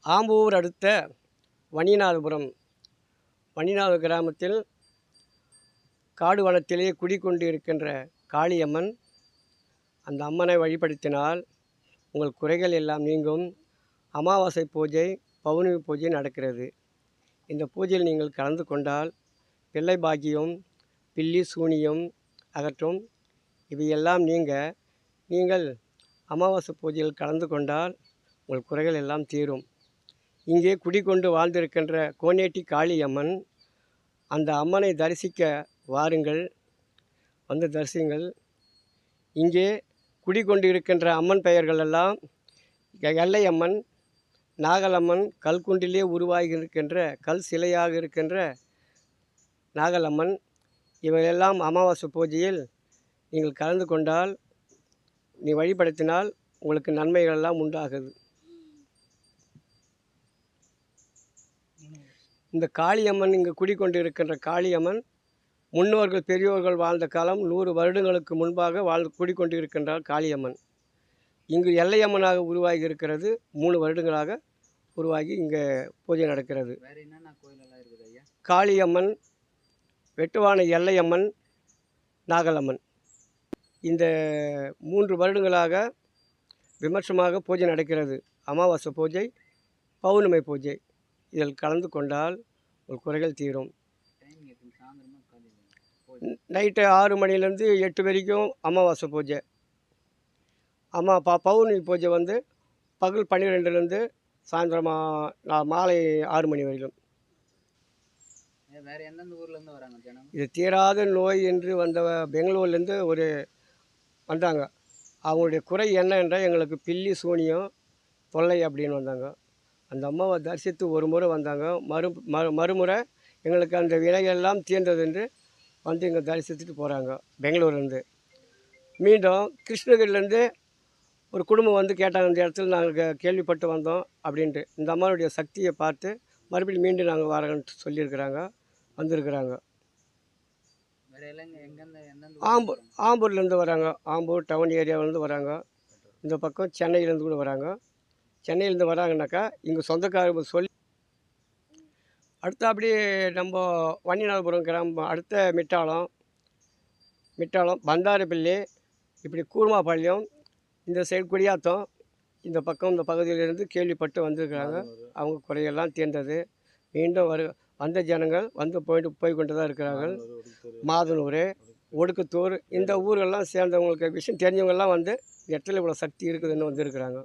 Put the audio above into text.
ஆம்பூர் அடுத்த வன்னிநாதபுரம் வன்னிநாத கிராமத்தில் காடு வனத்திலே குடிக்கொண்டு இருக்கின்ற காளியம்மன். அந்த அம்மனை வழிபடுத்தினால் உங்கள் குறைகள் எல்லாம் நீங்கும். அமாவாசை பூஜை, பௌர்ணமி பூஜை நடக்கிறது. இந்த பூஜையில் நீங்கள் கலந்து கொண்டால் பிள்ளை பாக்கியம், பில்லி சூனியம் அகற்றும். இவையெல்லாம் நீங்கள் அமாவாசை பூஜையில் கலந்து கொண்டால் உங்கள் குறைகள் எல்லாம் தீரும். இங்கே குடிக்கொண்டு வாழ்ந்திருக்கின்ற கோனேட்டி காளியம்மன். அந்த அம்மனை தரிசிக்க வாருங்கள், வந்து தரிசிங்கள். இங்கே குடிக்கொண்டு இருக்கின்ற அம்மன் பெயர்கள் எல்லாம் எல்லையம்மன், நாகலம்மன், கல்குண்டிலே உருவாகி இருக்கின்ற கல் சிலையாக இருக்கின்ற நாகலம்மன். இவையெல்லாம் அமாவாசை பூஜையில் நீங்கள் கலந்து கொண்டால், நீ வழிபடுத்தினால் உங்களுக்கு நன்மைகள் எல்லாம் உண்டாகுது. இந்த காளியம்மன், இங்கு குடிக்கொண்டு இருக்கின்ற காளியம்மன் முன்னோர்கள் பெரியோர்கள் வாழ்ந்த காலம் 100 வருடங்களுக்கு முன்பாக குடிக்கொண்டு இருக்கின்றார் காளியம்மன். இங்கு எல்லையம்மனாக உருவாகி இருக்கிறது. 3 வருடங்களாக உருவாகி இங்கே பூஜை நடக்கிறது. காளியம்மன், வெட்டுவான எல்லையம்மன், நாகலம்மன். இந்த 3 வருடங்களாக விமர்சமாக பூஜை நடக்கிறது. அமாவாசை பூஜை, பௌர்ணமி பூஜை. இதில் கலந்து கொண்டால் ஒரு குறைகள் தீரும். நைட்டு 6 மணிலேருந்து 8 வரைக்கும் அமாவாசை பூஜை. பௌர்ணமி பூஜை வந்து பகல் 12லேருந்து சாயந்தரம் மாலை 6 மணி வரையிலும். வேறு எந்தெந்த ஊர்லேருந்து வராங்க ஜனம்? இது தீராத நோய் என்று வந்த பெங்களூர்லேருந்து வந்தாங்க. அவங்களுடைய குறை என்ன என்றால், எங்களுக்கு பில்லி சூனியம் தொல்லை அப்படின்னு வந்தாங்க. அந்த அம்மாவை தரிசித்து ஒரு முறை வந்தாங்க. மறுமுறை எங்களுக்கு அந்த வினையெல்லாம் தீர்ந்தது என்று வந்து இங்கே தரிசித்துட்டு போகிறாங்க. பெங்களூர்லேருந்து மீண்டும் கிருஷ்ணகிரிலேருந்து ஒரு குடும்பம் வந்து கேட்டாங்க, இந்த இடத்துல நாங்கள் கேள்விப்பட்டு வந்தோம் அப்படின்ட்டு. இந்த அம்மாவுடைய சக்தியை பார்த்து மறுபடியும் மீண்டும் நாங்கள் வரேன்ட்டு சொல்லியிருக்கிறாங்க, வந்திருக்கிறாங்க. ஆம்பூர்லேருந்து வராங்க. ஆம்பூர் டவுன் ஏரியாவிலேருந்து வராங்க. இந்த பக்கம் சென்னையிலேருந்து கூட வராங்க. சென்னையிலேருந்து வராங்கனாக்கா இங்கே சொந்தக்காரங்க சொல்லி. அடுத்த அப்படியே நம்ம வன்னிநாதபுரம் கிராமம் அடுத்த மிட்டாளம், பந்தாரப்பள்ளி, இப்படி கூர்மாபாளையம், இந்த சைடு குடியாத்தம், இந்த பக்கம் இந்த பகுதியிலிருந்து கேள்விப்பட்டு வந்திருக்கிறாங்க. அவங்க குறையெல்லாம் தீர்ந்தது. மீண்டும் வந்த ஜனங்கள் போய் கொண்டு தான் இருக்கிறார்கள். மாதனூர், ஒடுக்குத்தூர், இந்த ஊரெல்லாம் சேர்ந்தவங்களுக்கு விஷயம் தெரிஞ்சவங்கெல்லாம் வந்து இடத்துல இவ்வளோ சக்தி இருக்குதுன்னு வந்திருக்கிறாங்க.